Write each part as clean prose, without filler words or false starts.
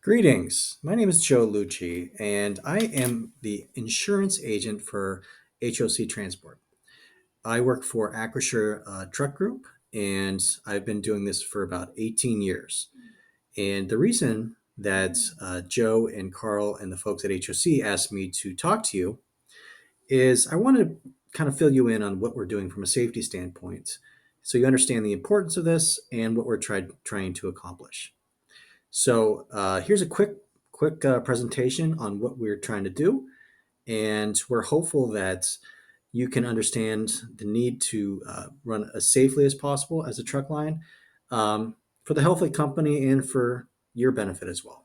Greetings. My name is Joe Lucci, and I am the insurance agent for HOC Transport. I work for Acrisure Truck Group, and I've been doing this for about 18 years. And the reason that Joe and Carl and the folks at HOC asked me to talk to you is I want to kind of fill you in on what we're doing from a safety standpoint so you understand the importance of this and what we're trying to accomplish. So here's a quick presentation on what we're trying to do, and we're hopeful that you can understand the need to run as safely as possible as a truck line for the health of the company and for your benefit as well.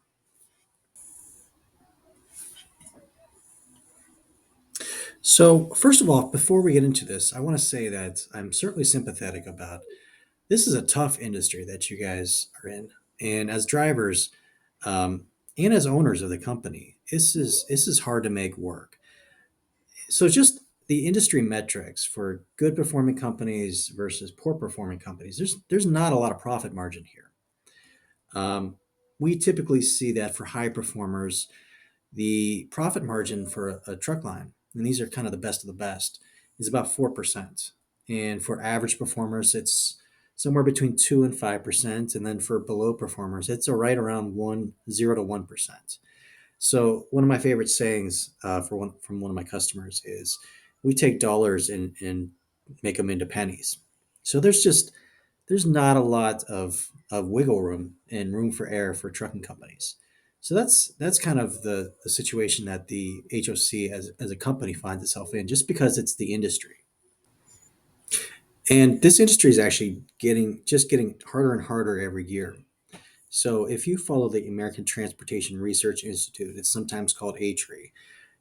So first of all, before we get into this, I want to say that I'm certainly sympathetic about this is a tough industry that you guys are in, and as drivers and as owners of the company, this is hard to make work. So just the industry metrics for good performing companies versus poor performing companies, there's not a lot of profit margin here. Um, we typically see that for high performers, the profit margin for a truck line, and these are kind of the best of the best, is about 4%. And for average performers, it's somewhere between 2 and 5%. And then for below performers, it's right around 0 to 1%. So one of my favorite sayings from one of my customers is, "We take dollars and make them into pennies." So there's not a lot of wiggle room and room for error for trucking companies. So that's kind of the situation that the HOC as a company finds itself in, just because it's the industry. And this industry is actually getting harder and harder every year. So if you follow the American Transportation Research Institute, it's sometimes called ATRI,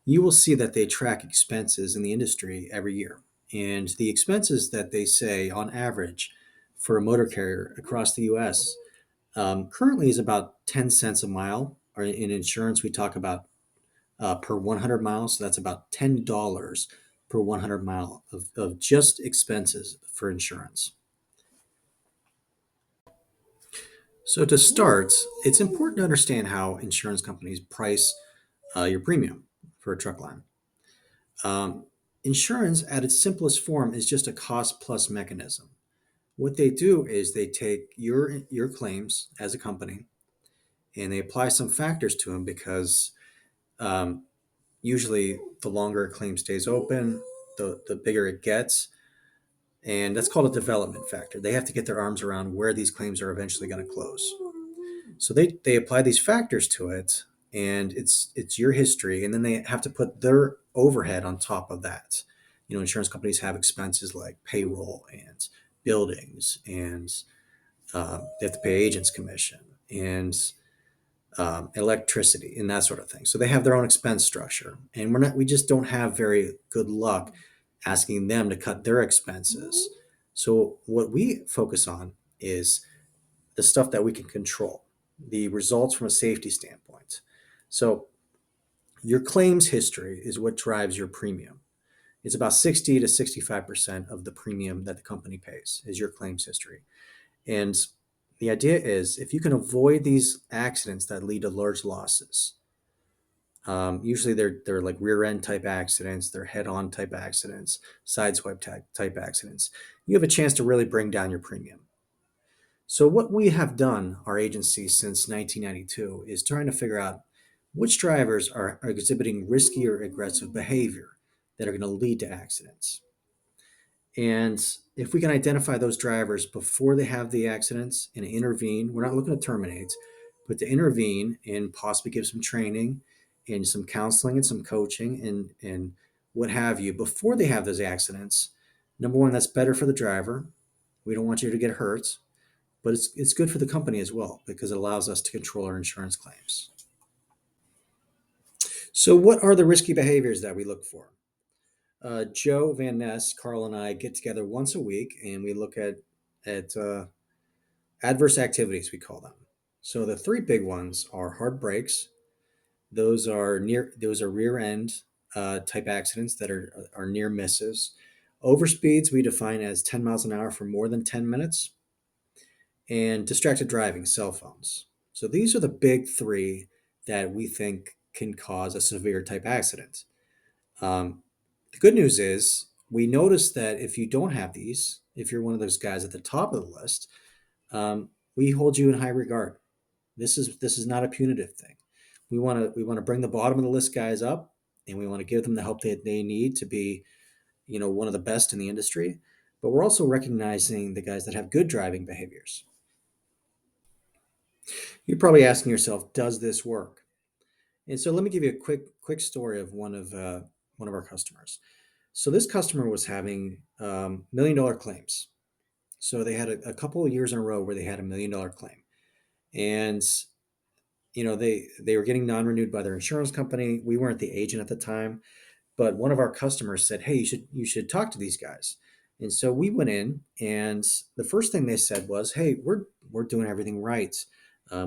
you will see that they track expenses in the industry every year. And the expenses that they say on average for a motor carrier across the US currently is about 10 cents a mile. Or in insurance, we talk about per 100 miles. So that's about $10 per 100 mile of just expenses for insurance. So to start, it's important to understand how insurance companies price your premium for a truck line. Um, Insurance, at its simplest form, is just a cost plus mechanism. What they do is they take your claims as a company and they apply some factors to them because um, usually the longer a claim stays open, the bigger it gets. And that's called a development factor. They have to get their arms around where these claims are eventually going to close. So they apply these factors to it, and it's your history, and then they have to put their overhead on top of that. Insurance companies have expenses like payroll and buildings, and they have to pay agents commission and electricity and that sort of thing. So they have their own expense structure, and we just don't have very good luck asking them to cut their expenses. So what we focus on is the stuff that we can control, the results from a safety standpoint. So your claims history is what drives your premium. It's about 60 to 65% of the premium that the company pays is your claims history. And the idea is if you can avoid these accidents that lead to large losses, usually they're like rear end type accidents, they're head on type accidents, sideswipe type accidents, you have a chance to really bring down your premium. So what we have done, our agency since 1992, is trying to figure out which drivers are exhibiting risky or aggressive behavior that are going to lead to accidents. And if we can identify those drivers before they have the accidents and intervene, we're not looking to terminate, but to intervene and possibly give some training and some counseling and some coaching and what have you before they have those accidents. Number one, that's better for the driver. We don't want you to get hurt, but it's good for the company as well because it allows us to control our insurance claims. So, what are the risky behaviors that we look for? Joe Van Ness, Carl, and I get together once a week, and we look at adverse activities. We call them. So the three big ones are hard brakes. Those are rear end type accidents that are near misses. Overspeeds we define as 10 miles an hour for more than 10 minutes, and distracted driving, cell phones. So these are the big three that we think can cause a severe type accident. Um, the good news is we notice that if you don't have these, if you're one of those guys at the top of the list, we hold you in high regard. This is not a punitive thing. We want to bring the bottom of the list guys up, and we want to give them the help that they need to be, one of the best in the industry. But we're also recognizing the guys that have good driving behaviors. You're probably asking yourself, does this work? And so let me give you a quick story of one of our customers. So this customer was having $1 million claims. So they had a couple of years in a row where they had $1 million claim, and they were getting non-renewed by their insurance company. We weren't the agent at the time, but one of our customers said, "Hey, you should talk to these guys." And so we went in, and the first thing they said was, "Hey, we're doing everything right.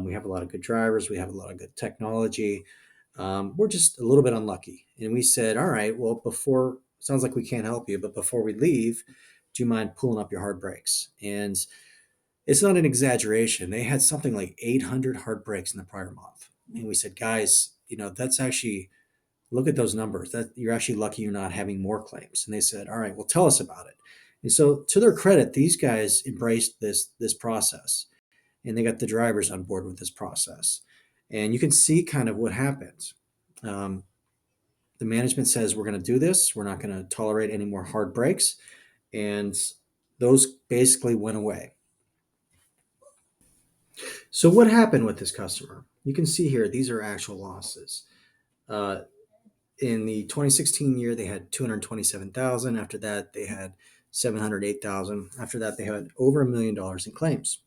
We have a lot of good drivers. We have a lot of good technology. We're just a little bit unlucky." And we said, "All right, well, before sounds like we can't help you, but before we leave, do you mind pulling up your hard brakes?" And it's not an exaggeration. They had something like 800 hard brakes in the prior month. And we said, "Guys, that's actually, look at those numbers. That you're actually lucky you're not having more claims." And they said, "All right, well, tell us about it." And so, to their credit, these guys embraced this process, and they got the drivers on board with this process. And you can see kind of what happens. Um, the management says, "We're going to do this. We're not going to tolerate any more hard brakes," and those basically went away. So, what happened with this customer? You can see here; these are actual losses. Uh, in the 2016 year, they had 227,000. After that, they had 708,000. After that, they had over $1 million in claims.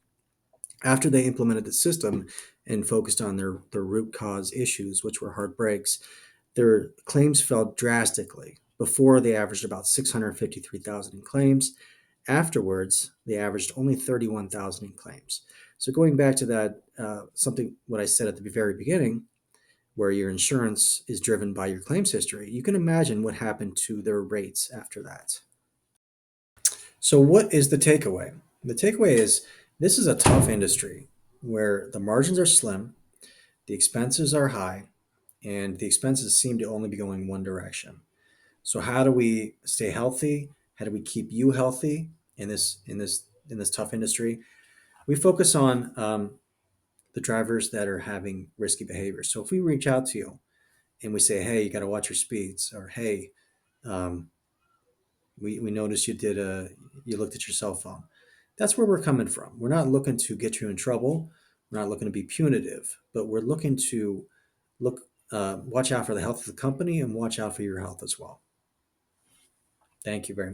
After they implemented the system and focused on their root cause issues, which were hard brakes, their claims fell drastically. Before, they averaged about 653,000 in claims. Afterwards, they averaged only 31,000 in claims. So going back to that, something what I said at the very beginning, where your insurance is driven by your claims history, you can imagine what happened to their rates after that. So, what is the takeaway? The takeaway is this is a tough industry where the margins are slim, the expenses are high, and the expenses seem to only be going one direction. So, how do we stay healthy? How do we keep you healthy in this tough industry? We focus on the drivers that are having risky behavior. So, if we reach out to you and we say, "Hey, you got to watch your speeds," or "Hey, um, we noticed you looked at your cell phone." That's where we're coming from. We're not looking to get you in trouble. We're not looking to be punitive, but we're looking to watch out for the health of the company and watch out for your health as well. Thank you very much.